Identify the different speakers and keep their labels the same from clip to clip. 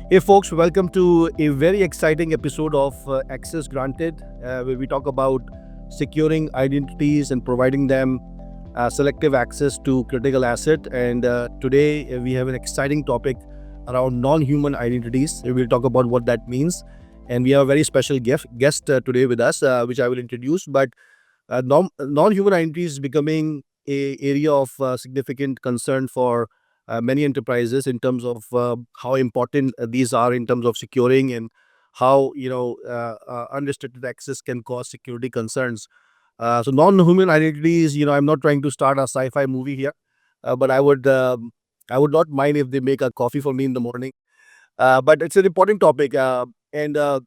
Speaker 1: Hey, folks, welcome to a very exciting episode of Access Granted, where we talk about securing identities and providing them selective access to critical asset. And today we have an exciting topic around non-human identities. We will talk about what that means. And we have a very special guest today with us, which I will introduce. But non-human identities is becoming a area of significant concern for many enterprises in terms of how important these are in terms of securing and how unrestricted access can cause security concerns. So non-human identities, I'm not trying to start a sci-fi movie here, but I would not mind if they make a coffee for me in the morning. But it's an important topic, and with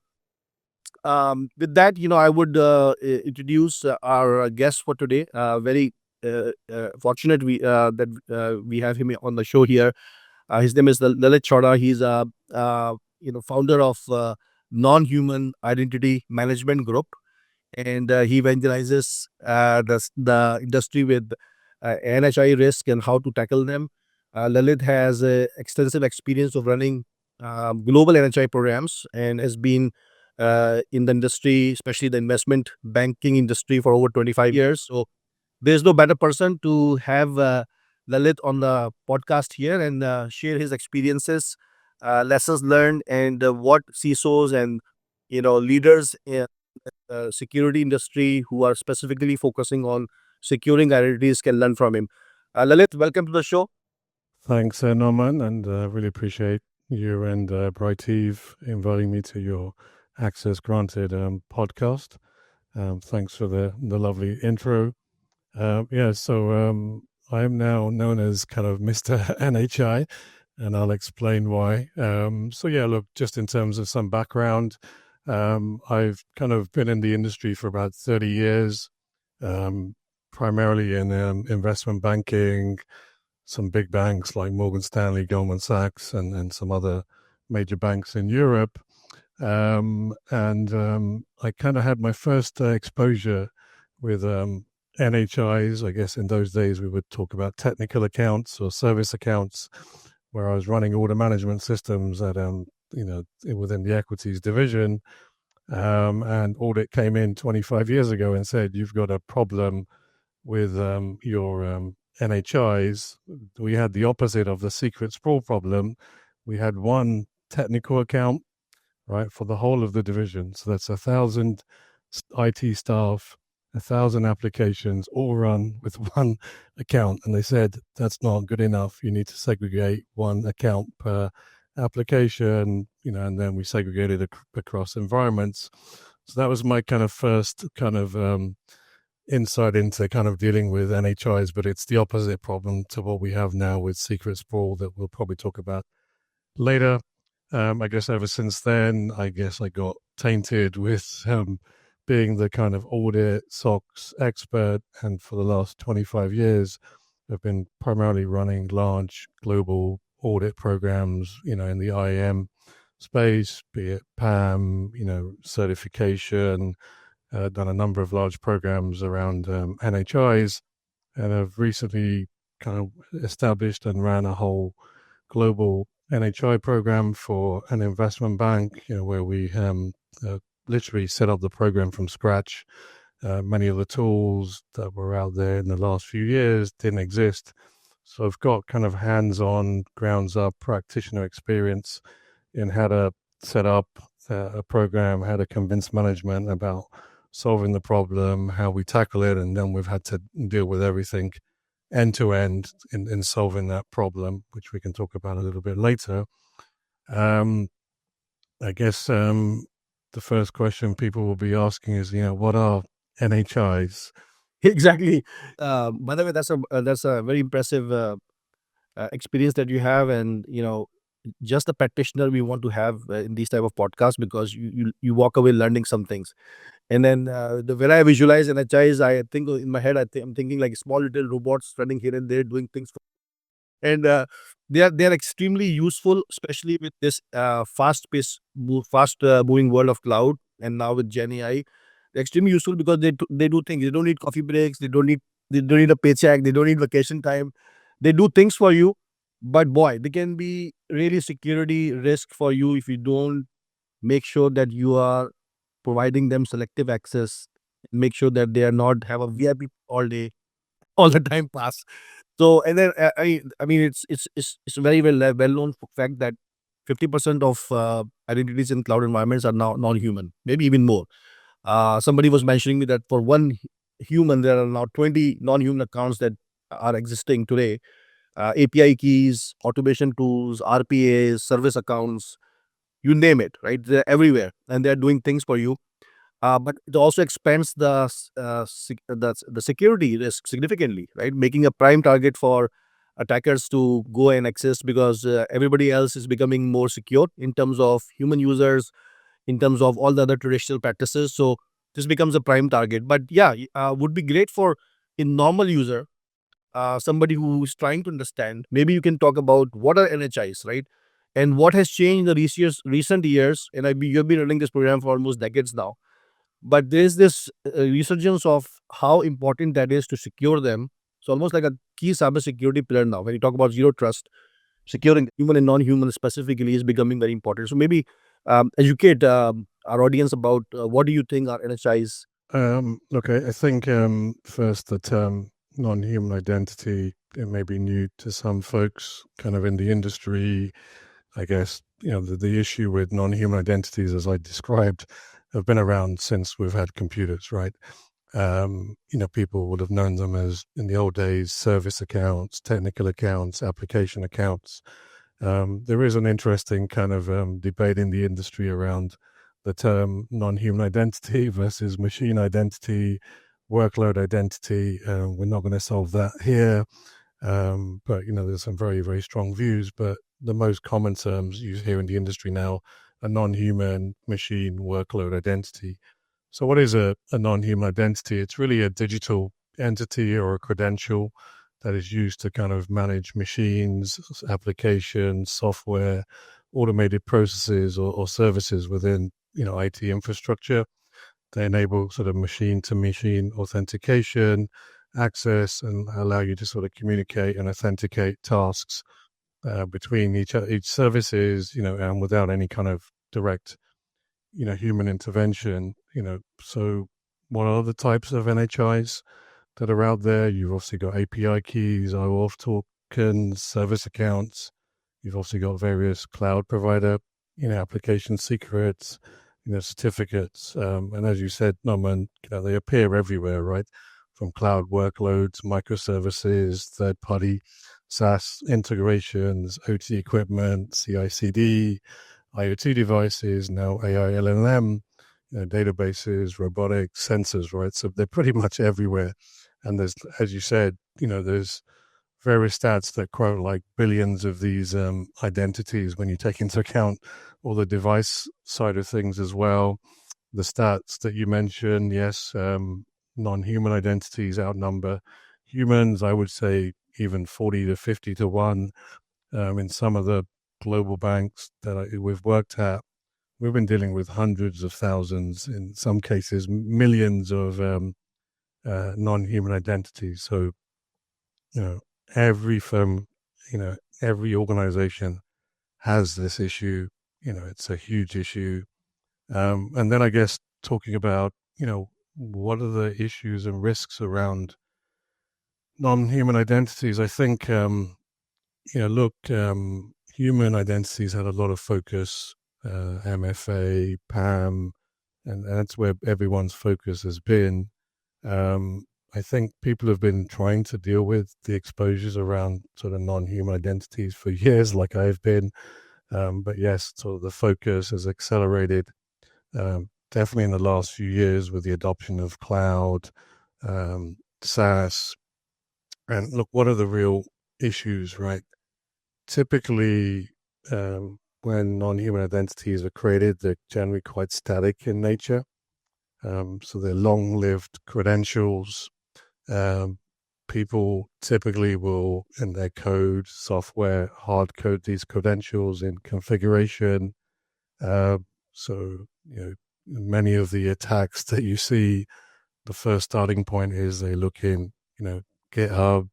Speaker 1: that, I would introduce our guest for today. Very fortunate that we have him on the show here. His name is Lalit Choda. He's a founder of Non-Human Identity Management Group, and he evangelizes the industry with NHI risk and how to tackle them. Lalit has extensive experience of running global NHI programs and has been in the industry, especially the investment banking industry, for over 25 years. So there's no better person to have Lalit on the podcast here and share his experiences, lessons learned, and what CISOs and leaders in security industry who are specifically focusing on securing identities can learn from him. Lalit, welcome to the show.
Speaker 2: Thanks, Nauman, and really appreciate you and Brightive inviting me to your Access Granted podcast. Thanks for the lovely intro. So I am now known as kind of Mr. NHI, and I'll explain why. Look, just in terms of some background, I've kind of been in the industry for about 30 years, primarily in investment banking, some big banks like Morgan Stanley, Goldman Sachs, and some other major banks in Europe. I kind of had my first exposure with NHIs. I guess in those days we would talk about technical accounts or service accounts, where I was running order management systems at within the equities division. And audit came in 25 years ago and said, you've got a problem with your NHIs. We had the opposite of the secret sprawl problem. We had one technical account, right, for the whole of the division. So that's 1,000 IT staff, 1,000 applications, all run with one account. And they said, that's not good enough. You need to segregate one account per application, and then we segregated across environments. So that was my kind of first kind of insight into kind of dealing with NHIs, but it's the opposite problem to what we have now with secret sprawl that we'll probably talk about later. I guess ever since then, I guess I got tainted with being the kind of audit SOX expert. And for the last 25 years, I've been primarily running large global audit programs, in the IAM space, be it PAM, certification, done a number of large programs around NHIs, and have recently kind of established and ran a whole global NHI program for an investment bank, where we literally set up the program from scratch. Many of the tools that were out there in the last few years didn't exist. So I've got kind of hands-on, grounds-up practitioner experience in how to set up a program, how to convince management about solving the problem, how we tackle it, and then we've had to deal with everything end to end in solving that problem, which we can talk about a little bit later. I guess the first question people will be asking is, what are NHIs?
Speaker 1: Exactly. By the way, that's a very impressive experience that you have, and just the practitioner we want to have in these type of podcasts, because you walk away learning some things. And then the when I visualize NHIs, I think in my head I'm thinking like small little robots running here and there doing things, and they are extremely useful, especially with this fast moving world of cloud, and now with Gen AI. They're extremely useful because they do things. They don't need coffee breaks. They don't need a paycheck. They don't need vacation time. They do things for you But boy, they can be really security risk for you if you don't make sure that you are providing them selective access. Make sure that they are not have a VIP all day, all the time pass. So and then I mean it's a very well known fact that 50% of identities in cloud environments are now non-human, maybe even more. Somebody was mentioning me that for one human, there are now 20 non-human accounts that are existing today. API keys, automation tools, RPAs, service accounts, you name it, right? They're everywhere and they're doing things for you. But it also expands the security risk significantly, right? Making a prime target for attackers to go and access because everybody else is becoming more secure in terms of human users, in terms of all the other traditional practices. So this becomes a prime target. But yeah, would be great for a normal user, somebody who is trying to understand. Maybe you can talk about what are NHIs, right? And what has changed in the recent years. And you've been running this program for almost decades now. But there is this resurgence of how important that is to secure them. So almost like a key cybersecurity pillar now. When you talk about zero trust, securing human and non-human specifically is becoming very important. So maybe educate our audience about what do you think are NHIs?
Speaker 2: Okay, I think first the term non-human identity, it may be new to some folks kind of in the industry. I guess, the issue with non-human identities, as I described, have been around since we've had computers, right? People would have known them as, in the old days, service accounts, technical accounts, application accounts. There is an interesting kind of debate in the industry around the term non-human identity versus machine identity, workload identity. We're not going to solve that here, but there's some very, very strong views. But the most common terms you hear in the industry now are non-human, machine, workload identity. So what is a non-human identity? It's really a digital entity or a credential that is used to kind of manage machines, applications, software, automated processes or services within, IT infrastructure. They enable sort of machine to machine authentication, access, and allow you to sort of communicate and authenticate tasks between each services, and without any kind of direct human intervention. So what are the types of NHIs that are out there? You've obviously got API keys, OAuth tokens, service accounts. You've also got various cloud provider, application secrets, certificates. And as you said, Norman, they appear everywhere, right? From cloud workloads, microservices, third-party SaaS integrations, OT equipment, CI/CD, IoT devices, now AI, LLM, databases, robotics, sensors, right? So they're pretty much everywhere. And there's, as you said, there's various stats that quote like billions of these identities when you take into account all the device side of things as well. The stats that you mentioned, yes, non-human identities outnumber humans. I would say even 40 to 50 to 1 in some of the global banks that we've worked at. We've been dealing with hundreds of thousands, in some cases, millions of non-human identities. So, you know, every firm, every organization has this issue. It's a huge issue. And then I guess talking about, what are the issues and risks around non-human identities? I think, look, human identities had a lot of focus, MFA, PAM, and that's where everyone's focus has been. I think people have been trying to deal with the exposures around sort of non-human identities for years, like I've been. But yes, sort of the focus has accelerated, definitely in the last few years with the adoption of cloud, SaaS. And look, what are the real issues, right? Typically, when non-human identities are created, they're generally quite static in nature. So they're long-lived credentials. People typically will, in their code, software, hard code these credentials in configuration. So, many of the attacks that you see, the first starting point is they look in, GitHub,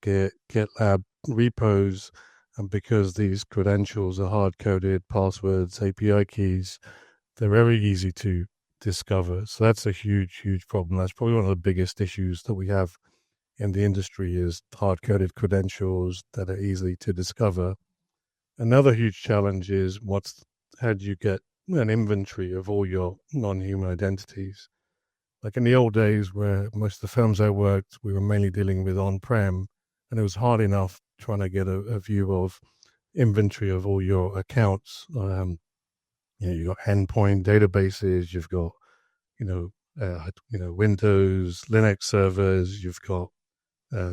Speaker 2: GitLab repos, And because these credentials are hard-coded, passwords, API keys, they're very easy to discover. So that's a huge, huge problem. That's probably one of the biggest issues that we have in the industry is hard-coded credentials that are easy to discover. Another huge challenge is how do you get an inventory of all your non-human identities? Like in the old days where most of the firms I worked, we were mainly dealing with on-prem, and it was hard enough trying to get a view of inventory of all your accounts. You've got endpoint databases, you've got, Windows, Linux servers, you've got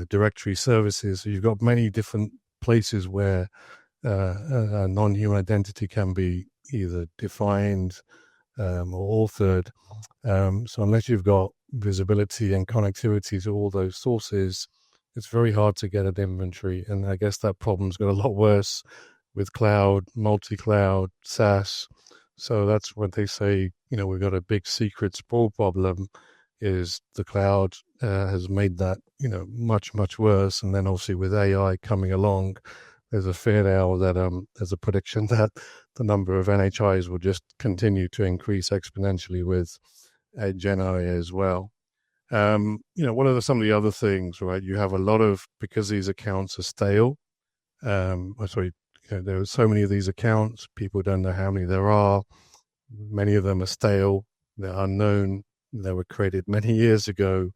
Speaker 2: directory services. So you've got many different places where a non-human identity can be either defined or authored. So unless you've got visibility and connectivity to all those sources, it's very hard to get an inventory. And I guess that problem's got a lot worse with cloud, multi-cloud, SaaS. So that's what they say, we've got a big secret sprawl problem is the cloud has made that, much, much worse. And then obviously with AI coming along, there's a fear now that there's a prediction that the number of NHIs will just continue to increase exponentially with Gen AI as well. What are some of the other things, right? You have a lot of, because these accounts are stale, there are so many of these accounts, people don't know how many there are. Many of them are stale, they're unknown, they were created many years ago.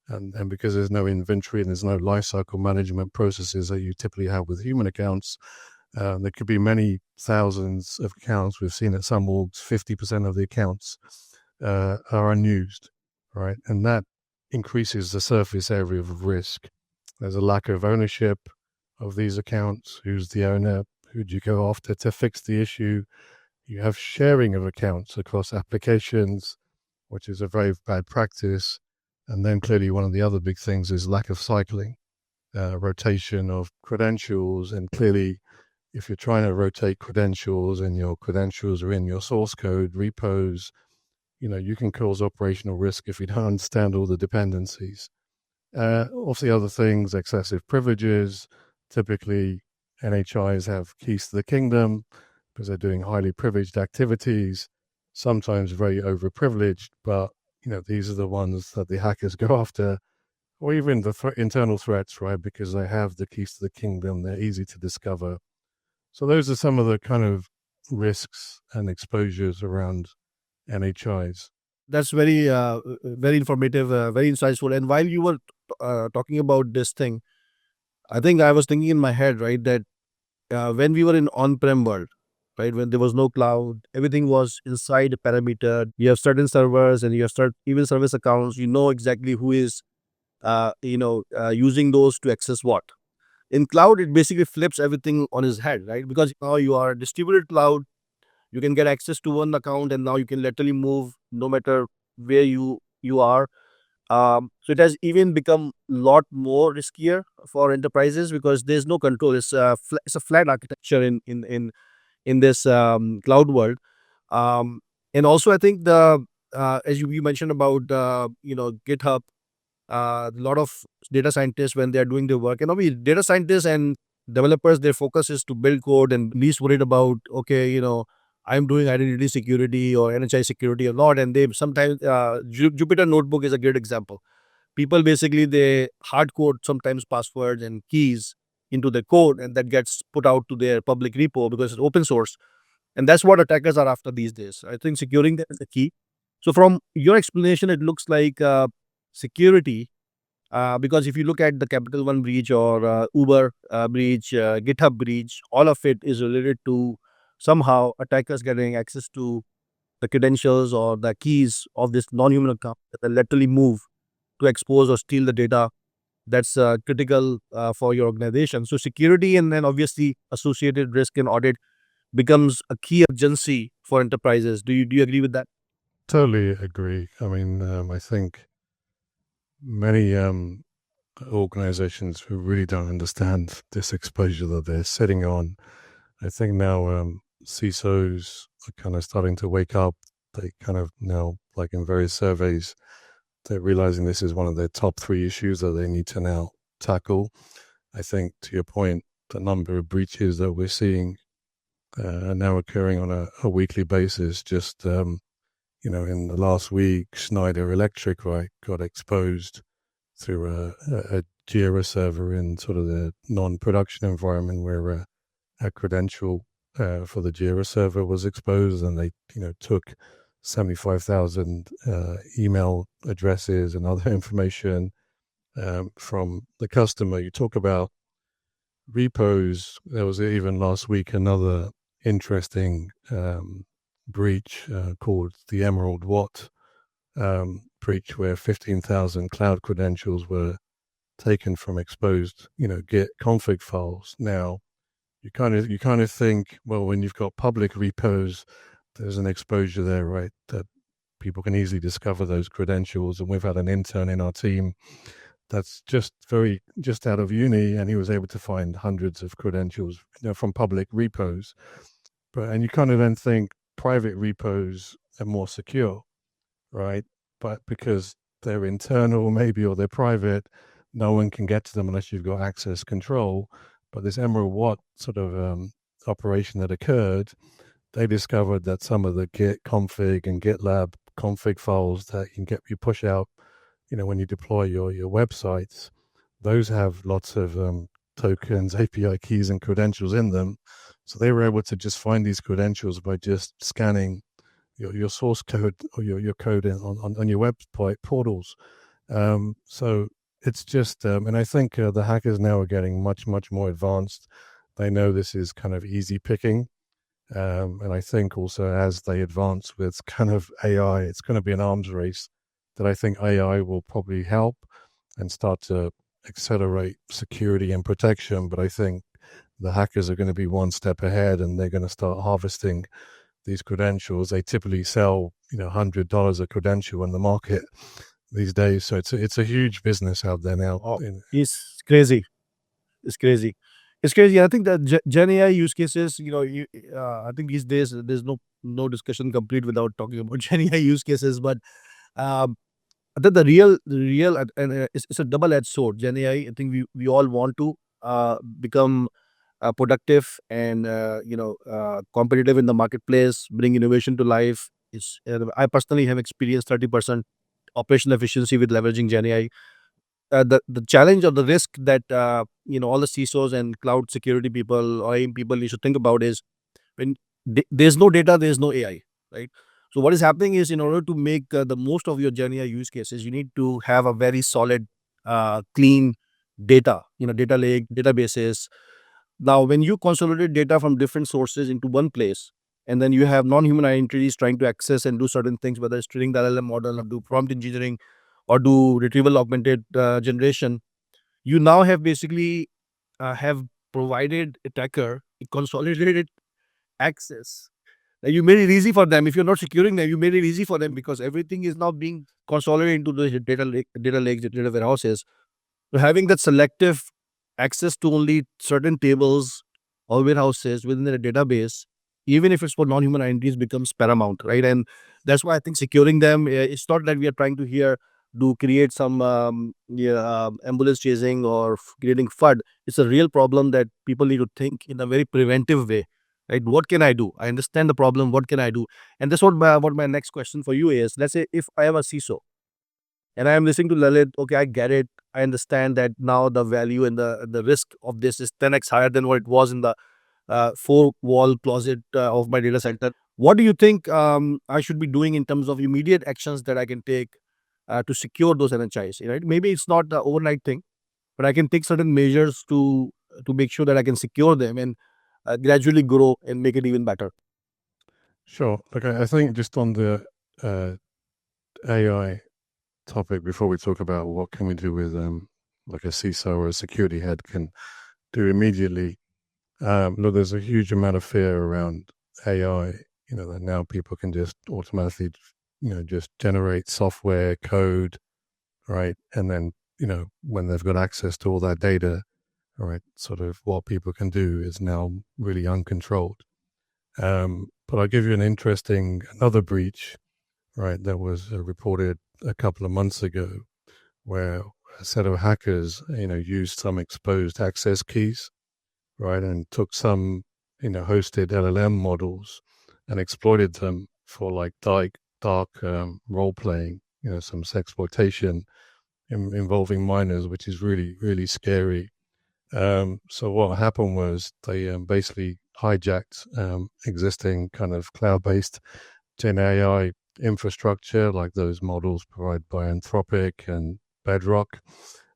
Speaker 2: And because there's no inventory and there's no lifecycle management processes that you typically have with human accounts, there could be many thousands of accounts. We've seen at some orgs, 50% of the accounts are unused, right? And that increases the surface area of risk. There's a lack of ownership of these accounts. Who's the owner? Who do you go after to fix the issue? You have sharing of accounts across applications, which is a very bad practice. And then clearly one of the other big things is lack of cycling, rotation of credentials. And clearly, if you're trying to rotate credentials and your credentials are in your source code, repos, you can cause operational risk if you don't understand all the dependencies. Obviously, other things, excessive privileges. Typically, NHIs have keys to the kingdom because they're doing highly privileged activities, sometimes very overprivileged, but these are the ones that the hackers go after, or even the internal threats, right? Because they have the keys to the kingdom, they're easy to discover. So those are some of the kind of risks and exposures around NHIs.
Speaker 1: That's very informative, very insightful. And while you were talking about this thing, I think I was thinking in my head, right, that when we were in on-prem world, right, when there was no cloud, everything was inside a parameter. You have certain servers and you have even service accounts. You know exactly who is, using those to access what. In cloud, it basically flips everything on his head, right? Because now you are a distributed cloud. You can get access to one account, and now you can literally move no matter where you are. So it has even become a lot more riskier for enterprises because there's no control. It's a flat architecture in this cloud world. And also, I think the as you mentioned about GitHub, a lot of data scientists when they are doing their work, and obviously data scientists and developers, their focus is to build code and least worried about I'm doing identity security or NHI security or not. And they sometimes Jupyter Notebook is a great example. People basically they hard code sometimes passwords and keys into the code, and that gets put out to their public repo because it's open source. And that's what attackers are after these days. I think securing that is the key. So from your explanation, it looks like security, because if you look at the Capital One breach or Uber breach, GitHub breach, all of it is related to somehow attackers getting access to the credentials or the keys of this non-human account that they literally move to expose or steal the data that's critical for your organization. So security and then obviously associated risk and audit becomes a key urgency for enterprises. Do you agree with that?
Speaker 2: Totally agree. I mean, I think many organizations who really don't understand this exposure that they're sitting on, I think now CISOs are kind of starting to wake up. They kind of now, like in various surveys, they're realizing this is one of their top 3 issues that they need to now tackle. I think, to your point, the number of breaches that we're seeing are now occurring on a weekly basis. Just in the last week, Schneider Electric, right, got exposed through a Jira server in sort of the non-production environment where a credential for the Jira server was exposed, and they took 75,000 email addresses and other information from the customer. You talk about repos. There was even last week another interesting breach called the Emerald Watt breach, where 15,000 cloud credentials were taken from exposed, Git config files. Now, you kind of think, well, when you've got public repos, there's an exposure there, right? That people can easily discover those credentials. And we've had an intern in our team that's just out of uni, and he was able to find hundreds of credentials, from public repos. And you kind of then think private repos are more secure, right? But because they're internal, maybe, or they're private, no one can get to them unless you've got access control. But this Emerald Watt sort of operation that occurred, they discovered that some of the Git config and GitLab config files that you push out, when you deploy your websites, those have lots of tokens, API keys, and credentials in them. So they were able to just find these credentials by just scanning your source code or your code on your website portals. So it's just, and I think the hackers now are getting much, much more advanced. They know this is kind of easy picking. And I think also as they advance with kind of AI, it's going to be an arms race that I think AI will probably help and start to accelerate security and protection. But I think the hackers are going to be one step ahead, and they're going to start harvesting these credentials. They typically sell, $100 a credential in the market these days. So it's a huge business out there now.
Speaker 1: Oh, it's crazy. It's crazy. It's crazy. I think that Gen AI use cases, I think these days there's no discussion complete without talking about Gen AI use cases. But um, I think the real, and it's a double-edged sword. Gen AI, I think we all want to become productive and competitive in the marketplace, bring innovation to life. I personally have experienced 30% operational efficiency with leveraging Gen AI. The challenge or the risk that all the CISOs and cloud security people or AIM people need to think about is when there's no data, there's no AI, right? So what is happening is, in order to make the most of your Gen AI use cases, you need to have a very solid, clean data, data lake, databases. Now, when you consolidate data from different sources into one place, and then you have non-human identities trying to access and do certain things, whether it's training the LLM model or do prompt engineering or do retrieval augmented generation, you now have basically have provided attacker a consolidated access. Now, you made it easy for them. If you're not securing them, you made it easy for them because everything is now being consolidated into the data lakes, data warehouses. So having that selective access to only certain tables or warehouses within the database, even if it's for non-human entities, becomes paramount, right? And that's why I think securing them, it's not that we are trying to here do create some ambulance chasing or creating FUD. It's a real problem that people need to think in a very preventive way, right? What can I do? I understand the problem. What can I do? And that's what my next question for you is. Let's say if I am a CISO and I am listening to Lalit, okay, I get it. I understand that now the value and the risk of this is 10x higher than what it was in the four-wall closet of my data center. What do you think I should be doing in terms of immediate actions that I can take to secure those NHIs? Right? Maybe it's not the overnight thing, but I can take certain measures to make sure that I can secure them and gradually grow and make it even better.
Speaker 2: Sure. Look, I think just on the AI topic, before we talk about what can we do with like a CISO or a security head can do immediately. Look, there's a huge amount of fear around AI. That now people can just automatically, just generate software code, right? And then, when they've got access to all that data, all right, sort of what people can do is now really uncontrolled. But I'll give you another breach, right, that was reported a couple of months ago, where a set of hackers, used some exposed access keys right, and took some, hosted LLM models and exploited them for like dark role playing, some sexploitation involving minors, which is really, really scary. So what happened was they basically hijacked existing kind of cloud-based Gen AI infrastructure, like those models provided by Anthropic and Bedrock,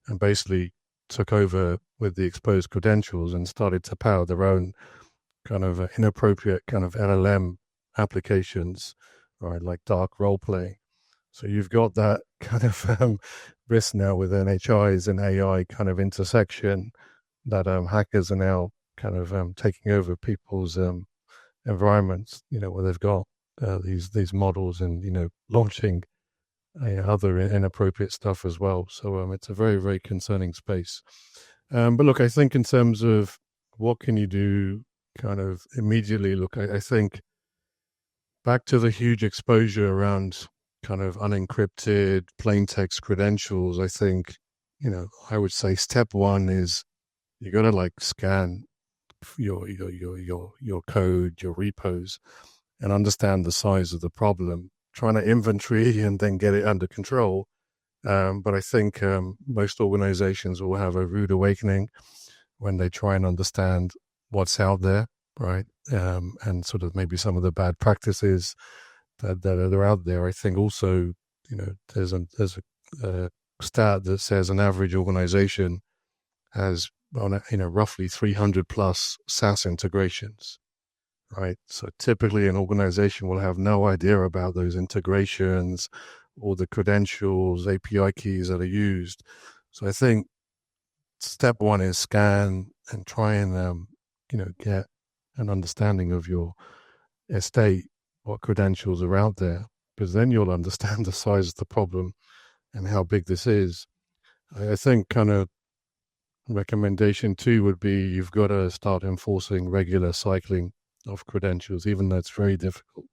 Speaker 2: and basically took over with the exposed credentials and started to power their own kind of inappropriate kind of LLM applications, right, like dark role playing. So you've got that kind of risk now with NHIs and AI kind of intersection that hackers are now kind of taking over people's environments, where they've got these models and launching other inappropriate stuff as well. So it's a very, very concerning space. But look, I think in terms of what can you do, kind of immediately. Look, I think back to the huge exposure around kind of unencrypted plain text credentials. I think I would say step one is you got to like scan your code, your repos, and understand the size of the problem. Trying to inventory and then get it under control. But I think most organizations will have a rude awakening when they try and understand what's out there, right? And sort of maybe some of the bad practices that are out there. I think also, there's a stat that says an average organization has roughly 300 plus SaaS integrations, right? So typically an organization will have no idea about those integrations or the credentials, API keys that are used. So I think step one is scan and try and, get an understanding of your estate, what credentials are out there, because then you'll understand the size of the problem and how big this is. I think kind of recommendation two would be you've got to start enforcing regular cycling of credentials, even though it's very difficult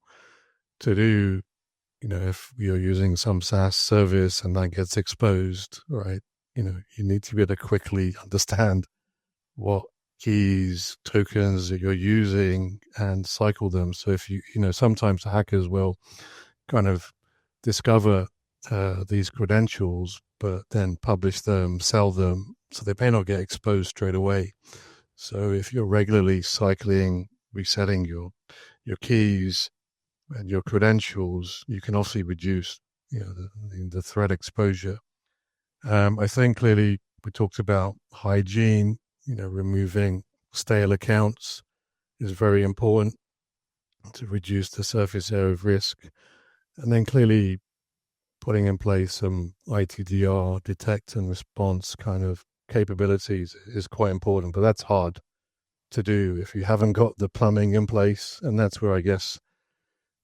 Speaker 2: to do. If you're using some SaaS service and that gets exposed, right, you need to be able to quickly understand what keys, tokens that you're using and cycle them. So if sometimes hackers will kind of discover these credentials, but then publish them, sell them, so they may not get exposed straight away. So if you're regularly cycling, resetting your keys and your credentials, you can obviously reduce the threat exposure. I think clearly we talked about hygiene, removing stale accounts is very important to reduce the surface area of risk. And then clearly putting in place some ITDR, detect and response kind of capabilities is quite important, but that's hard to do if you haven't got the plumbing in place. And that's where I guess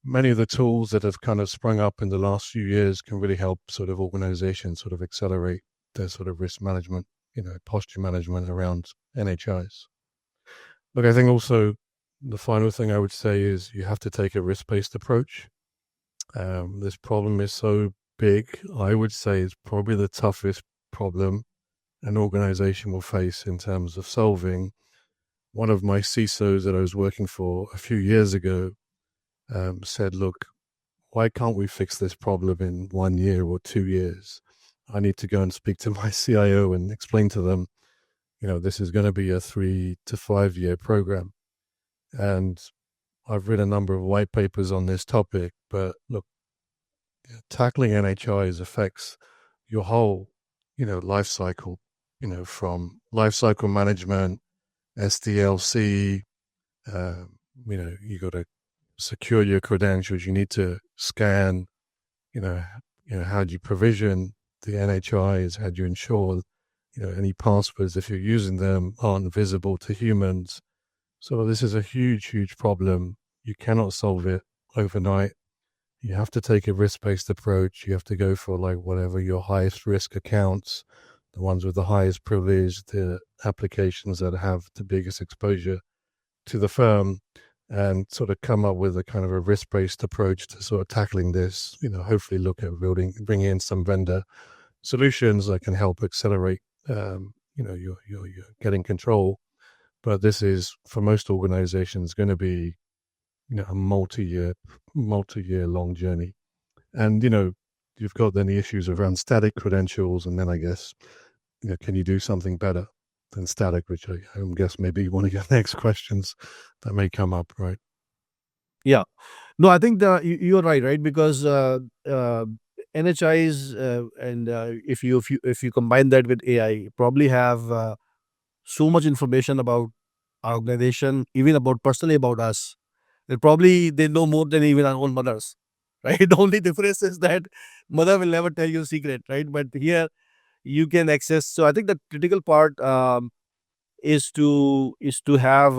Speaker 2: many of the tools that have kind of sprung up in the last few years can really help sort of organizations sort of accelerate their sort of risk management, posture management around NHIs. Look, I think also the final thing I would say is you have to take a risk-based approach. This problem is so big. I would say it's probably the toughest problem an organization will face in terms of solving. One of my CISOs that I was working for a few years ago said, look, why can't we fix this problem in 1 year or 2 years? I need to go and speak to my CIO and explain to them, this is going to be a 3 to 5 year program. And I've written a number of white papers on this topic, but look, tackling NHIs affects your whole, life cycle, from life cycle management, SDLC, you got to secure your credentials. You need to scan, how do you provision the NHIs? How do you ensure, any passwords, if you're using them, aren't visible to humans? So this is a huge, huge problem. You cannot solve it overnight. You have to take a risk-based approach. You have to go for like whatever your highest risk accounts, the ones with the highest privilege, the applications that have the biggest exposure to the firm, and sort of come up with a kind of a risk-based approach to sort of tackling this. Hopefully look at bringing in some vendor solutions that can help accelerate, your getting control But this is, for most organizations, going to be, a multi-year long journey. And, you've got then the issues around static credentials. And then I guess, can you do something better than static, which I guess maybe one of your next questions that may come up, right?
Speaker 1: Yeah. No, I think you're right? Because NHIs and if you combine that with AI, probably have so much information about our organization, even about personally about us. They know more than even our own mothers, right? The only difference is that mother will never tell you a secret, right? But here you can access. So I think the critical part is to have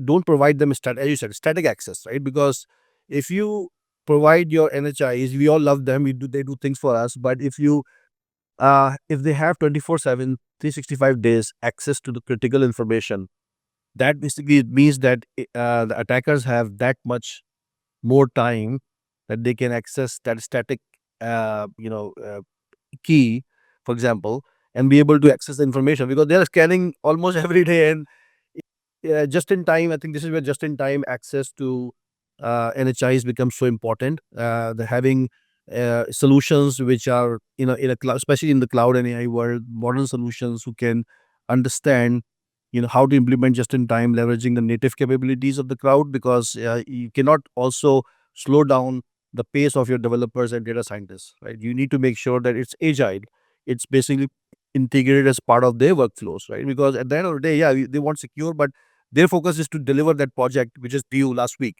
Speaker 1: don't provide them as you said, static access, right? Because if you provide your NHIs, we all love them. They do things for us. But if they have 24/7, 365 days access to the critical information, that basically means that the attackers have that much more time that they can access that static key, for example, and be able to access the information because they are scanning almost every day. And just in time, I think this is where just in time access to NHIs becomes so important. The having solutions which are in a cloud, especially in the cloud and AI world, modern solutions who can understand how to implement just in time, leveraging the native capabilities of the cloud, because you cannot also slow down the pace of your developers and data scientists, right? You need to make sure that it's agile. It's basically integrated as part of their workflows, right? Because at the end of the day, yeah, they want secure, but their focus is to deliver that project which is due last week,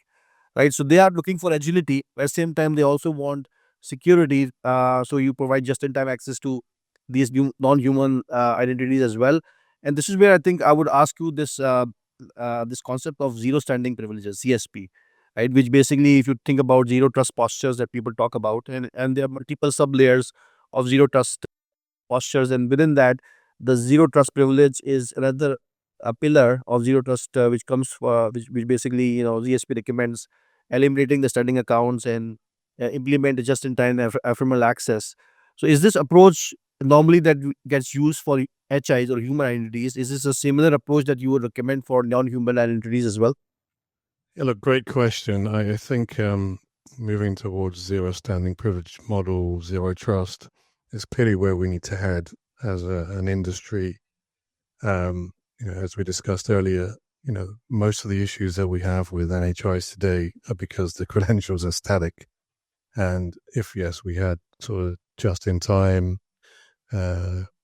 Speaker 1: right? So they are looking for agility. At the same time, they also want security. So you provide just-in-time access to these new non-human identities as well. And this is where I think I would ask you this concept of zero standing privileges, CSP, right? Which basically, if you think about zero trust postures that people talk about, and there are multiple sub layers of zero trust postures, and within that, the zero trust privilege is another pillar of zero trust, which basically ZSP recommends eliminating the standing accounts and implement a just-in-time ephemeral access. So, is this approach normally that gets used for HIs or human identities? Is this a similar approach that you would recommend for non-human identities as well?
Speaker 2: Yeah, look, great question. I think moving towards zero standing privilege model, zero trust is clearly where we need to head as an industry. As we discussed earlier, most of the issues that we have with NHIs today are because the credentials are static. And if, yes, we had sort of just in time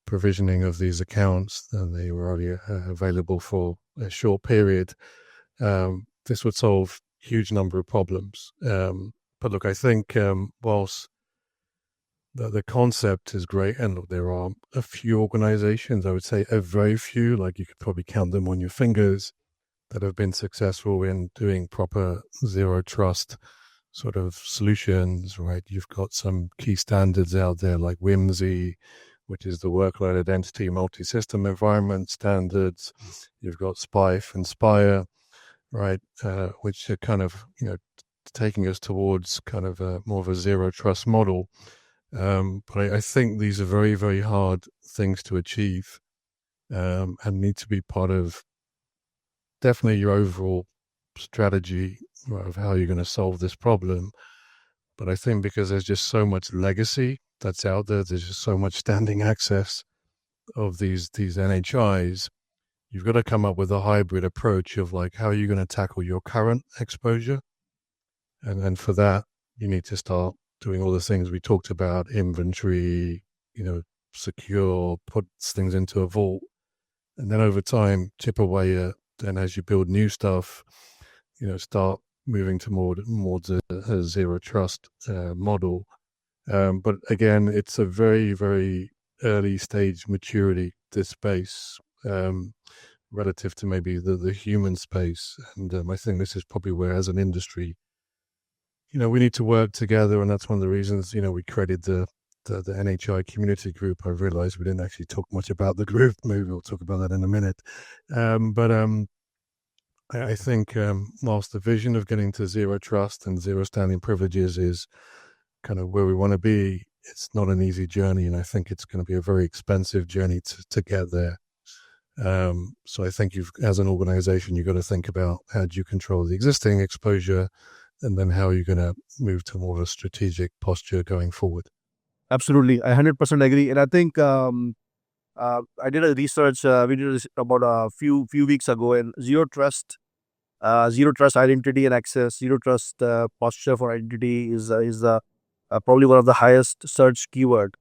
Speaker 2: provisioning of these accounts, and they were only available for a short period, this would solve huge number of problems. But look, I think whilst the concept is great, and look, there are a few organizations, I would say a very few, like you could probably count them on your fingers, that have been successful in doing proper zero trust sort of solutions, right? You've got some key standards out there like WIMSI, which is the workload identity multi-system environment standards. You've got SPIFE and SPIRE, right? Which are kind of, taking us towards kind of more of a zero trust model. But I think these are very, very hard things to achieve, and need to be part of definitely your overall strategy, right, of how you're going to solve this problem. But I think because there's just so much legacy that's out there, there's just so much standing access of these NHIs, you've got to come up with a hybrid approach of like, how are you going to tackle your current exposure? And then for that, you need to start doing all the things we talked about, inventory, secure, put things into a vault. And then over time, chip away at, and as you build new stuff, start moving to more a zero trust model. But again, it's a very, very early stage maturity, this space, relative to maybe the human space. And I think this is probably where, as an industry, we need to work together. And that's one of the reasons, we created the NHI community group. I realized we didn't actually talk much about the group. Maybe we'll talk about that in a minute. But I think whilst the vision of getting to zero trust and zero standing privileges is kind of where we want to be, it's not an easy journey. And I think it's going to be a very expensive journey to get there. So I think as an organization, you've got to think about how do you control the existing exposure, and then how you're going to move to more of a strategic posture going forward.
Speaker 1: Absolutely, I 100% agree. And I think I did a research. We did this about a few weeks ago, and zero trust identity and access, zero trust posture for identity is probably one of the highest search keyword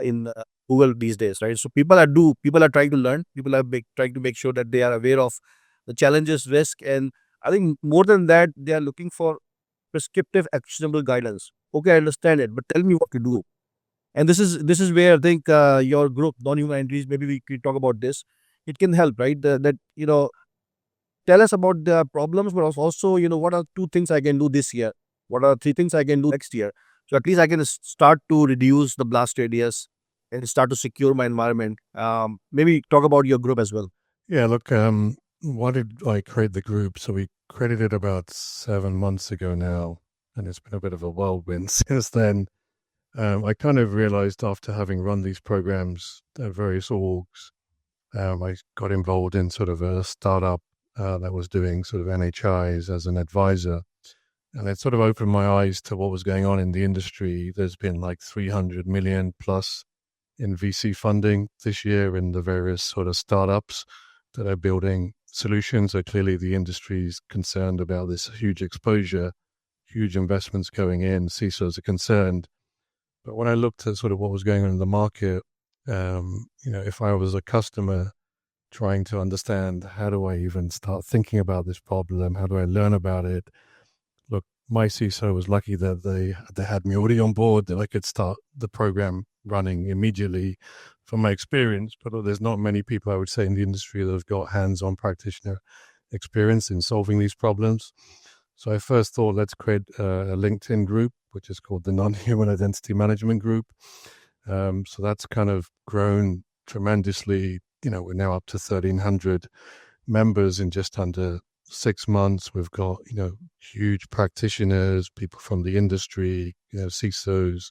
Speaker 1: in Google these days, right? So people are trying to learn, people are trying to make sure that they are aware of the challenges, risk, and I think more than that, they are looking for prescriptive, actionable guidance. Okay, I understand it, but tell me what to do. And this is where I think your group, non-human entities, maybe we could talk about this. It can help, right? That tell us about the problems, but also, what are two things I can do this year? What are three things I can do next year? So at least I can start to reduce the blast radius and start to secure my environment. Maybe talk about your group as well.
Speaker 2: Yeah, look, why did I create the group? So we created it about 7 months ago now, and it's been a bit of a whirlwind since then. I kind of realized after having run these programs at various orgs, I got involved in sort of a startup that was doing sort of NHIs as an advisor. And it sort of opened my eyes to what was going on in the industry. There's been like 300 million plus in VC funding this year in the various sort of startups that are building solutions. So clearly the industry is concerned about this huge exposure, huge investments going in. CISOs are concerned. But when I looked at sort of what was going on in the market, if I was a customer trying to understand how do I even start thinking about this problem, how do I learn about it? Look, my CISO was lucky that they had me already on board, that I could start the program running immediately from my experience. But there's not many people, I would say, in the industry that have got hands-on practitioner experience in solving these problems. So I first thought, let's create a LinkedIn group, which is called the Non-Human Identity Management Group. So that's kind of grown tremendously. We're now up to 1,300 members in just under 6 months. We've got, huge practitioners, people from the industry, CISOs,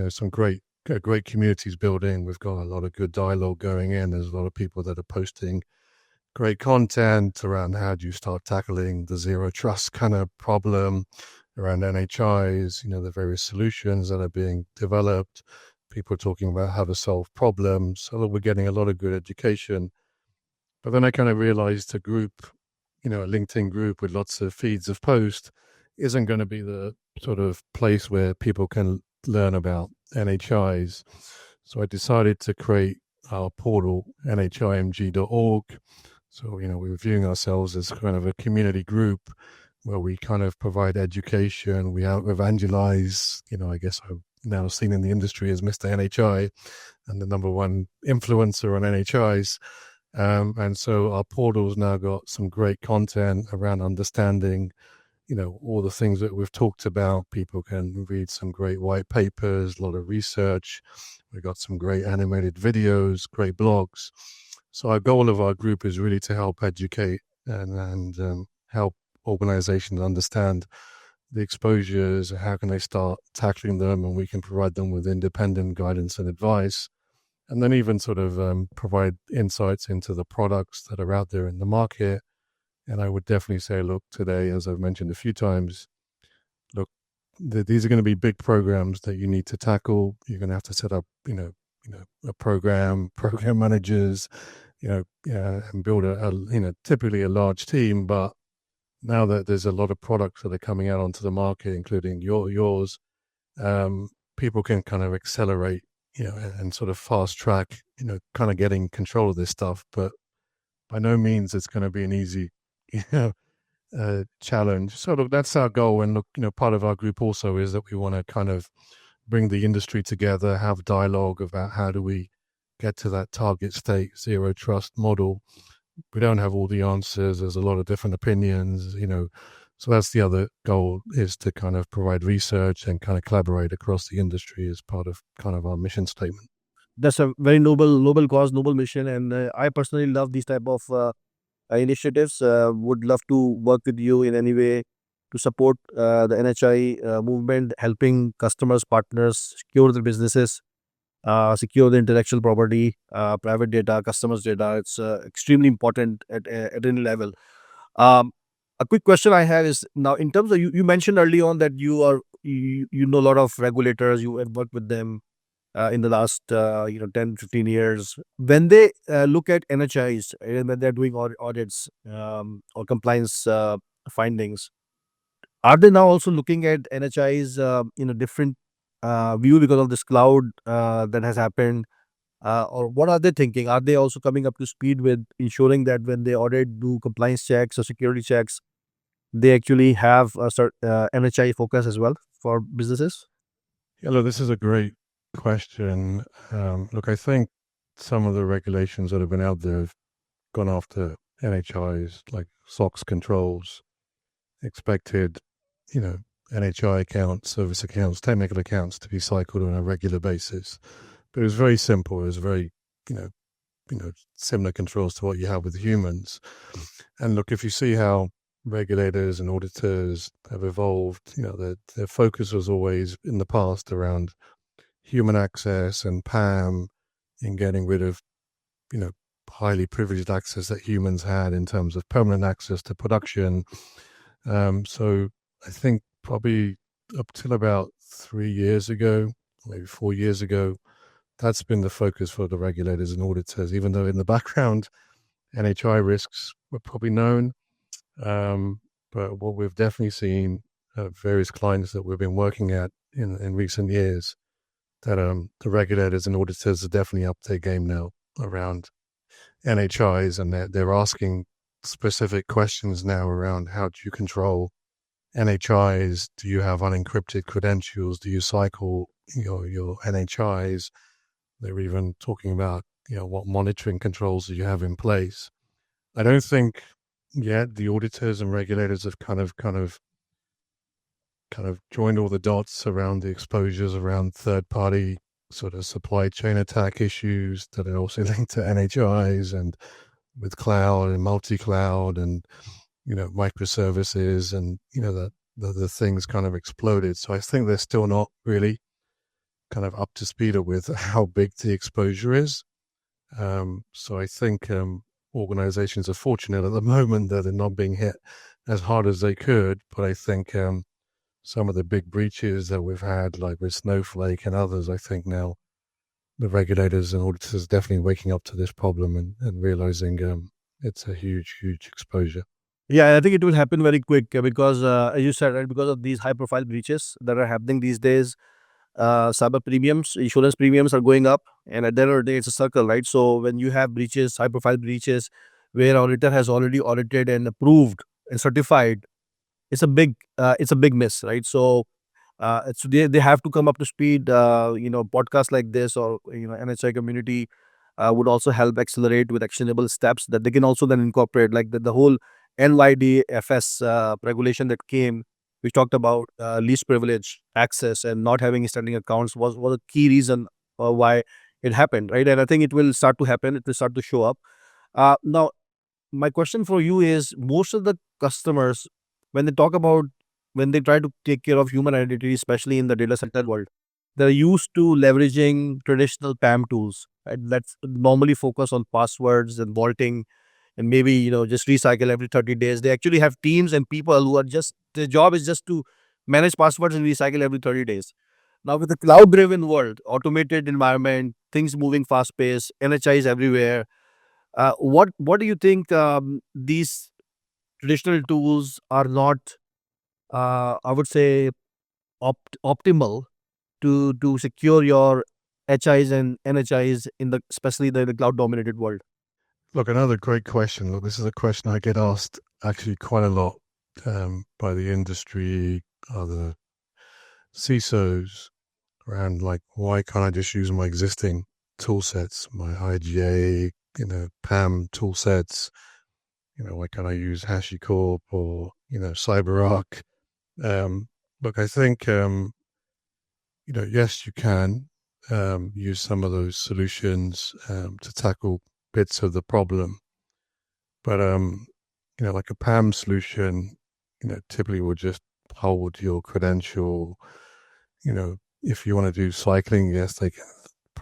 Speaker 2: some great communities building. We've got a lot of good dialogue going in. There's a lot of people that are posting great content around how do you start tackling the zero trust kind of problem around NHIs, the various solutions that are being developed. People are talking about how to solve problems. So we're getting a lot of good education. But then I kind of realized a group, a LinkedIn group with lots of feeds of posts isn't going to be the sort of place where people can learn about NHIs. So I decided to create our portal, nhimg.org. So, we're viewing ourselves as kind of a community group where we kind of provide education, we out evangelize. I guess I'm now seen in the industry as Mr. NHI and the number one influencer on NHIs. And so our portal's now got some great content around understanding, all the things that we've talked about. People can read some great white papers, a lot of research. We've got some great animated videos, great blogs. So our goal of our group is really to help educate and help organizations understand the exposures, how can they start tackling them, and we can provide them with independent guidance and advice. And then even sort of provide insights into the products that are out there in the market. And I would definitely say, look, today, as I've mentioned a few times, look, these are going to be big programs that you need to tackle. You're going to have to set up, a program managers, and build typically a large team. But now that there's a lot of products that are coming out onto the market, including yours, people can kind of accelerate, and sort of fast track, kind of getting control of this stuff. But by no means it's going to be an easy, challenge. So look, that's our goal. And look, part of our group also is that we want to kind of bring the industry together, have dialogue about how do we get to that target state, zero trust model. We don't have all the answers. There's a lot of different opinions, So that's the other goal, is to kind of provide research and kind of collaborate across the industry as part of kind of our mission statement.
Speaker 1: That's a very noble cause, noble mission, and I personally love these type of initiatives. Would love to work with you in any way to support the NHI movement, helping customers, partners secure their businesses. secure the intellectual property, private data, customers' data. It's extremely important at any level. Um, a quick question I have is now in terms of you mentioned early on that you know a lot of regulators, you have worked with them in the last 10, 15 years. When they look at NHIs, when they're doing audits or compliance findings, are they now also looking at NHIs in a different view because of this cloud that has happened? Or what are they thinking? Are they also coming up to speed with ensuring that when they audit, do compliance checks or security checks, they actually have a NHI focus as well for businesses?
Speaker 2: Yeah, look, this is a great question. Look, I think some of the regulations that have been out there have gone after NHIs, like SOX controls, expected, you know, NHI accounts, service accounts, technical accounts to be cycled on a regular basis. But it was very simple. It was very, you know, similar controls to what you have with humans. And look, if you see how regulators and auditors have evolved, their focus was always in the past around human access and PAM, in getting rid of, you know, highly privileged access that humans had in terms of permanent access to production. So I think probably up till about 3 years ago, maybe 4 years ago, that's been the focus for the regulators and auditors, even though in the background, NHI risks were probably known. But what we've definitely seen various clients that we've been working at in recent years, that the regulators and auditors are definitely up their game now around NHIs, and they're asking specific questions now around how do you control NHIs? Do you have unencrypted credentials? Do you cycle your NHIs? They're even talking about what monitoring controls do you have in place. I don't think yet the auditors and regulators have kind of joined all the dots around the exposures around third party sort of supply chain attack issues that are also linked to NHIs, and with cloud and multi-cloud and microservices, and the things kind of exploded. So I think they're still not really kind of up to speed with how big the exposure is. So I think organizations are fortunate at the moment that they're not being hit as hard as they could. But I think some of the big breaches that we've had, like with Snowflake and others, I think now the regulators and auditors are definitely waking up to this problem and realizing it's a huge, huge exposure.
Speaker 1: Yeah, I think it will happen very quick because, as you said, right, because of these high-profile breaches that are happening these days, cyber premiums, insurance premiums are going up, and at the end of the day, it's a circle, right? So when you have breaches, high-profile breaches, where auditor has already audited and approved and certified, it's a big miss, right? So they have to come up to speed. Podcasts like this or NHI community would also help accelerate with actionable steps that they can also then incorporate, like the whole NYDFS regulation that came, which talked about least privilege access and not having standing accounts was a key reason why it happened, right? And I think it will start to happen. It will start to show up. Now, my question for you is, most of the customers, when they talk about, when they try to take care of human identity, especially in the data center world, they're used to leveraging traditional PAM tools, right? That's normally focus on passwords and vaulting, and maybe just recycle every 30 days. They actually have teams and people who are just, their job is just to manage passwords and recycle every 30 days. Now with the cloud driven world, automated environment, things moving fast pace, NHIs everywhere, what do you think, these traditional tools are not, I would say, optimal to secure your HIs and NHIs in the, especially the cloud dominated world?
Speaker 2: Look, another great question. Look, this is a question I get asked actually quite a lot by the industry, other CISOs, around like, why can't I just use my existing tool sets, my IGA, PAM tool sets? Why can't I use HashiCorp or, CyberArk? Look, I think, yes, you can use some of those solutions to tackle bits of the problem. But, like a PAM solution, typically will just hold your credential. If you want to do cycling, yes, they can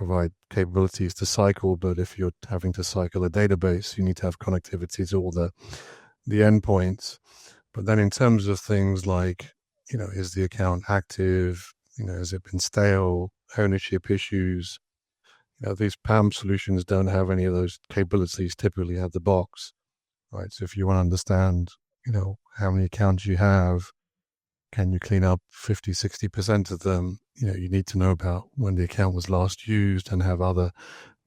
Speaker 2: provide capabilities to cycle, but if you're having to cycle a database, you need to have connectivity to all the endpoints. But then in terms of things like, is the account active? Has it been stale? Ownership issues? These PAM solutions don't have any of those capabilities typically out the box, right? So if you want to understand, how many accounts you have, can you clean up 50, 60% of them? You need to know about when the account was last used and have other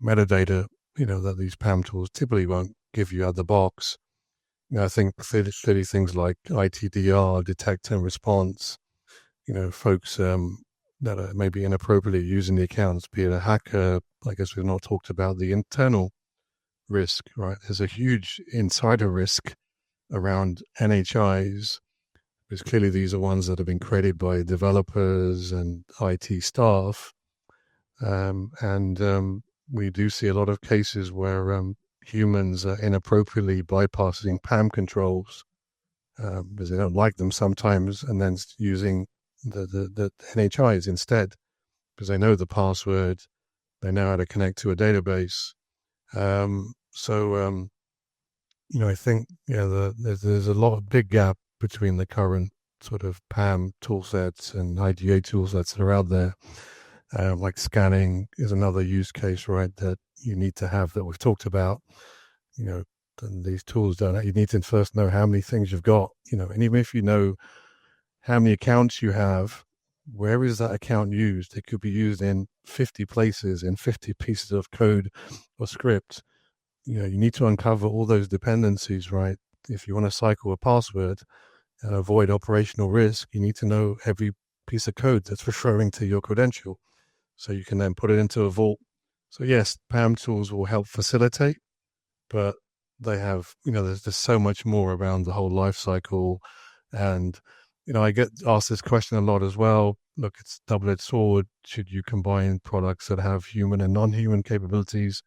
Speaker 2: metadata, that these PAM tools typically won't give you out the box. I think clearly things like ITDR, detect and response, folks that are maybe inappropriately using the accounts, be it a hacker. I guess we've not talked about the internal risk, right? There's a huge insider risk around NHIs, because clearly these are ones that have been created by developers and IT staff. And we do see a lot of cases where humans are inappropriately bypassing PAM controls because they don't like them sometimes, and then using the NHIs instead because they know the password, they know how to connect to a database. So I think there's a lot of big gap between the current sort of PAM tool sets and IGA tool sets that are out there. Like scanning is another use case, right, that you need to have that we've talked about. And these tools don't. You need to first know how many things you've got. And even if you know how many accounts you have, where is that account used? It could be used in 50 places, in 50 pieces of code or script. You need to uncover all those dependencies, right? If you want to cycle a password and avoid operational risk, you need to know every piece of code that's referring to your credential so you can then put it into a vault. So yes, PAM tools will help facilitate, but they have, there's just so much more around the whole life cycle. And, I get asked this question a lot as well. Look, it's a double-edged sword. Should you combine products that have human and non-human capabilities?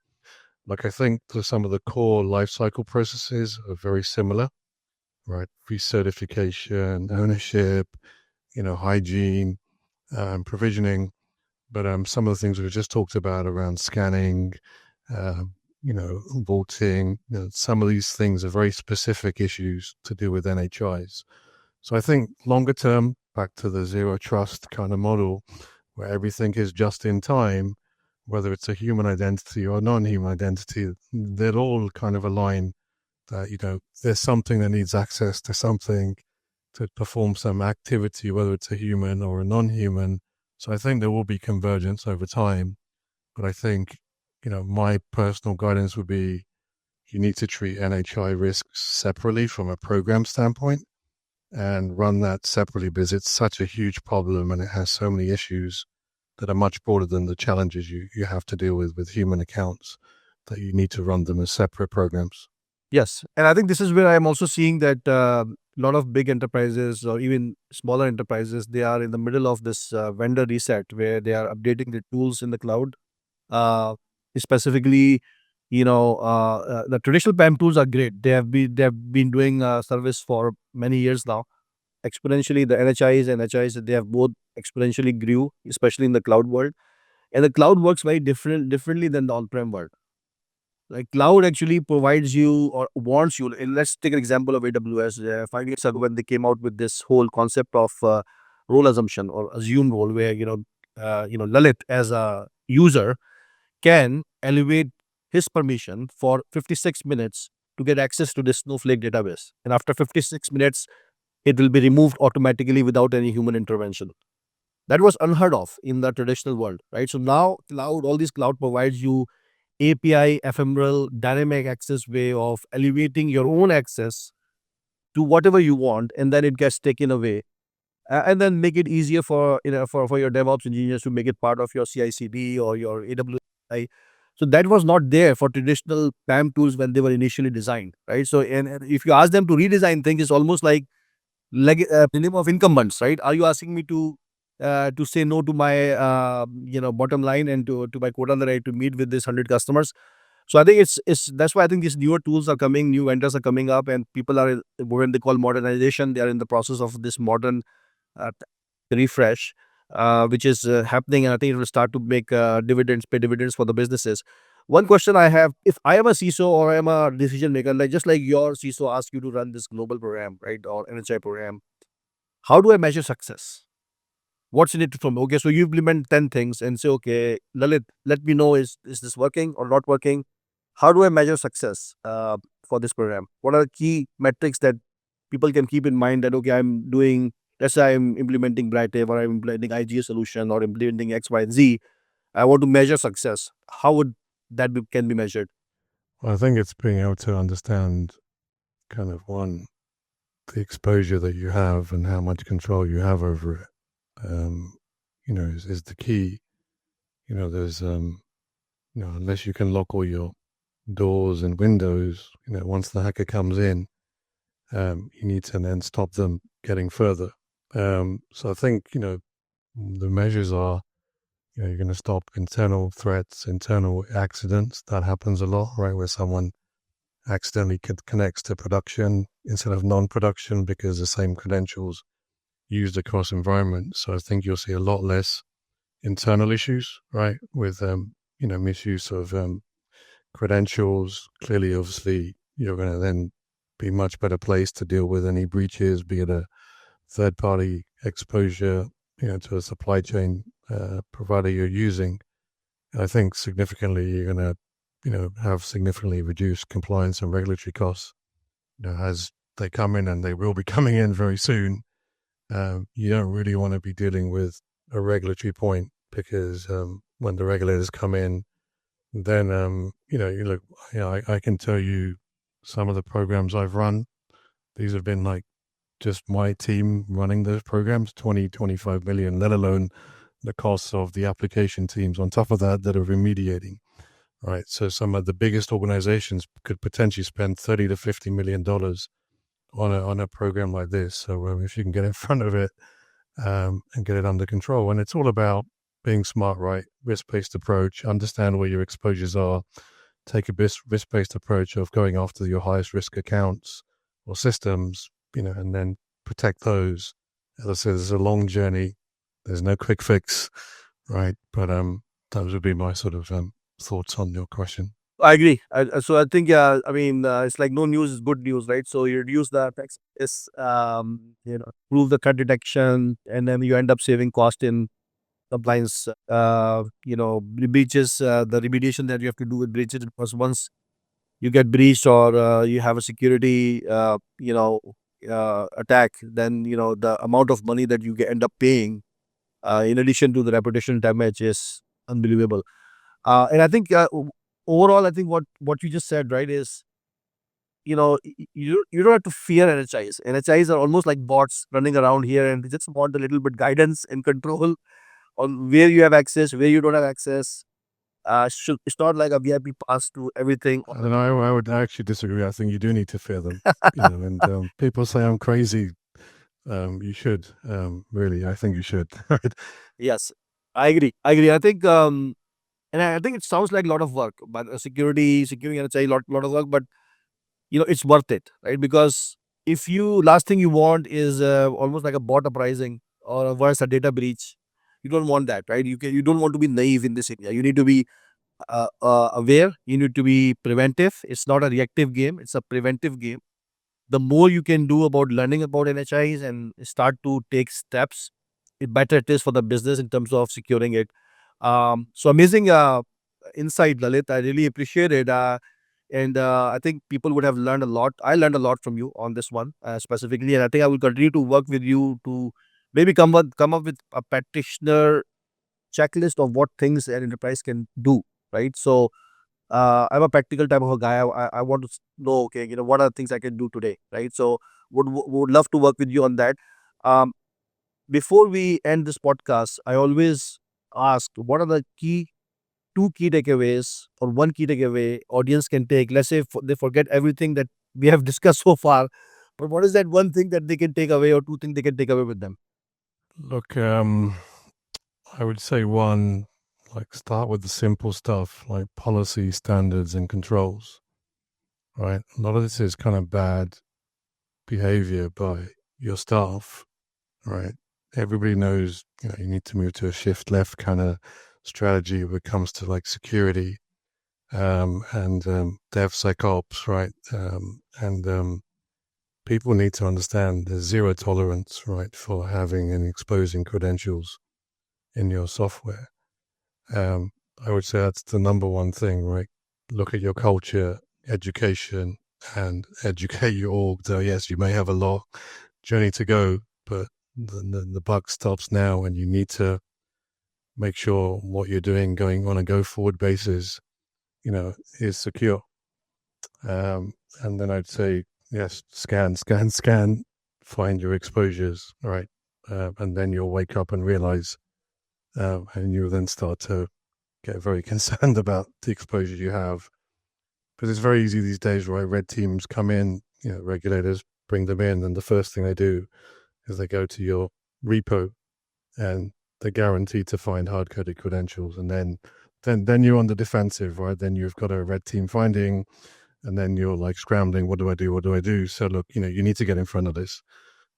Speaker 2: Like, I think some of the core lifecycle processes are very similar, right? Pre-certification, ownership, hygiene, provisioning. But some of the things we've just talked about around scanning, vaulting, some of these things are very specific issues to do with NHIs. So I think longer term, back to the zero trust kind of model, where everything is just in time, whether it's a human identity or a non-human identity, they're all kind of align that, there's something that needs access to something to perform some activity, whether it's a human or a non-human. So I think there will be convergence over time. But I think, my personal guidance would be you need to treat NHI risks separately from a program standpoint and run that separately because it's such a huge problem and it has so many issues that are much broader than the challenges you have to deal with human accounts, that you need to run them as separate programs.
Speaker 1: Yes. And I think this is where I'm also seeing that a lot of big enterprises or even smaller enterprises, they are in the middle of this vendor reset where they are updating the tools in the cloud. Specifically, the traditional PAM tools are great. They have been doing service for many years now. Exponentially, the NHIs, they have both exponentially grew, especially in the cloud world. And the cloud works very differently than the on-prem world. Like cloud actually provides you or wants you. And let's take an example of AWS. 5 years ago, when they came out with this whole concept of role assumption or assume role, where Lalit as a user can elevate his permission for 56 minutes to get access to this Snowflake database, and after 56 minutes, it will be removed automatically without any human intervention. That was unheard of in the traditional world, right? So now, all these cloud provides you API, ephemeral, dynamic access way of elevating your own access to whatever you want, and then it gets taken away, and then make it easier for for your DevOps engineers to make it part of your CI/CD or your AWS. So that was not there for traditional PAM tools when they were initially designed, right? So and if you ask them to redesign things, it's almost like the name of incumbents, right? Are you asking me to say no to my bottom line and to my quota that I have to meet with this 100 customers? So I think it's that's why I think these newer tools are coming, new vendors are coming up, and people are when they call modernization, they are in the process of this modern uh, refresh. which is happening, and I think it will start to make dividends, pay dividends for the businesses. One question I have: if I am a CISO or I am a decision maker, like just like your CISO asked you to run this global program, right, or NHI program, how do I measure success? What's in it from? Okay, so you implement 10 things and say, okay, Lalit, let me know, is this working or not working? How do I measure success for this program? What are the key metrics that people can keep in mind that, okay, I'm doing, let's say I'm implementing Brightwave or I'm implementing IGA solution or implementing X, Y, and Z. I want to measure success. How would that can be measured?
Speaker 2: Well, I think it's being able to understand kind of one, the exposure that you have and how much control you have over it. Is the key. There's unless you can lock all your doors and windows, once the hacker comes in, you need to then stop them getting further. So I think, the measures are, you're going to stop internal threats, internal accidents. That happens a lot, right? Where someone accidentally connects to production instead of non-production because the same credentials used across environments. So I think you'll see a lot less internal issues, right? With, misuse of credentials. Clearly, obviously, you're going to then be much better placed to deal with any breaches, be it a third-party exposure, to a supply chain provider you're using. I think significantly you're going to, have significantly reduced compliance and regulatory costs. As they come in, and they will be coming in very soon. You don't really want to be dealing with a regulatory point because when the regulators come in, then I can tell you some of the programs I've run. These have been like just my team running those programs, 20, 25 million, let alone the costs of the application teams on top of that are remediating. Right. So some of the biggest organizations could potentially spend $30 to $50 million on a program like this. So if you can get in front of it and get it under control, and it's all about being smart, right? Risk-based approach, understand where your exposures are, take a risk-based approach of going after your highest risk accounts or systems, and then protect those. As I said, it's a long journey. There's no quick fix, right? But those would be my sort of thoughts on your question.
Speaker 1: I agree. So I think, yeah, I mean, it's like no news is good news, right? So you reduce the attacks, is improve the threat detection, and then you end up saving cost in compliance. Breaches, the remediation that you have to do with breaches, because once you get breached or you have a security, attack, then the amount of money that you end up paying, in addition to the reputational damage, is unbelievable. And I think overall, I think what you just said, right, is you don't have to fear NHIs. NHIs are almost like bots running around here, and they just want a little bit guidance and control on where you have access, where you don't have access. It's not like a VIP pass to everything.
Speaker 2: I don't know. I would actually disagree. I think you do need to fear them. And people say I'm crazy. You should really. I think you should.
Speaker 1: Yes, I agree. I agree. I think and I think it sounds like a lot of work, but securing NHI, lot of work, but it's worth it, right? Because if you last thing you want is almost like a bot uprising or a worse, a data breach. You don't want that, right? You don't want to be naive in this area. You need to be aware. You need to be preventive. It's not a reactive game, it's a preventive game. The more you can do about learning about NHIs and start to take steps, it better it is for the business in terms of securing it. So amazing insight, Lalit. I really appreciate it. And I think people would have learned a lot. I learned a lot from you on this one specifically, and I think I will continue to work with you to maybe come up with a practitioner checklist of what things an enterprise can do. Right. So I'm a practical type of a guy. I want to know, okay, what are the things I can do today, right? So would love to work with you on that. Um, Before we end this podcast, I always ask, what are the two key takeaways or one key takeaway audience can take? Let's say they forget everything that we have discussed so far, but what is that one thing that they can take away or two things they can take away with them?
Speaker 2: Look, I would say one, like start with the simple stuff like policy, standards, and controls. Right, a lot of this is kind of bad behavior by your staff. Right, everybody knows, you need to move to a shift left kind of strategy when it comes to like security, and DevSecOps, right? And people need to understand there's zero tolerance, right, for having and exposing credentials in your software. I would say that's the number one thing, right? Look at your culture, education, and educate your org. So yes, you may have a long journey to go, but the buck stops now, and you need to make sure what you're doing going on a go forward basis, is secure. And then I'd say, yes, scan, find your exposures, right? And then you'll wake up and realize, and you'll then start to get very concerned about the exposure you have. Because it's very easy these days, right? Red teams come in, regulators bring them in, and the first thing they do is they go to your repo, and they're guaranteed to find hard-coded credentials. And then you're on the defensive, right? Then you've got a red team finding, and then you're like scrambling. What do I do? What do I do? So look, you need to get in front of this,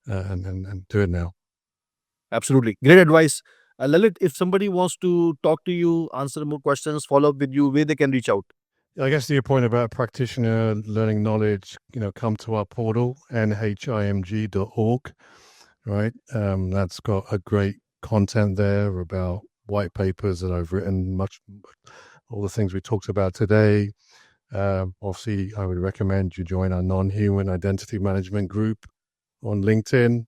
Speaker 2: and do it now.
Speaker 1: Absolutely. Great advice. Lalit, if somebody wants to talk to you, answer more questions, follow up with you, where they can reach out?
Speaker 2: I guess to your point about practitioner learning knowledge, come to our portal, nhimg.org, right? That's got a great content there about white papers that I've written, all the things we talked about today. Obviously, I would recommend you join our non-human identity management group on LinkedIn.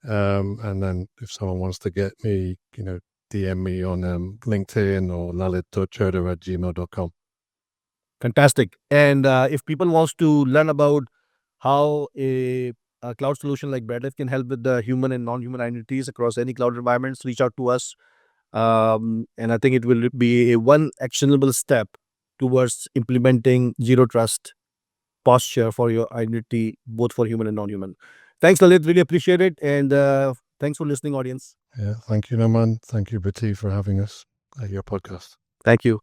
Speaker 2: And then if someone wants to get me, DM me on LinkedIn or lalit.choda@gmail.com.
Speaker 1: Fantastic. And if people wants to learn about how a cloud solution like Bradley can help with the human and non-human identities across any cloud environments, reach out to us. And I think it will be a one actionable step towards implementing zero trust posture for your identity, both for human and non-human. Thanks, Lalit. Really appreciate it. And thanks for listening, audience.
Speaker 2: Yeah, thank you, Nauman. Thank you, Bati, for having us at your podcast.
Speaker 1: Thank you.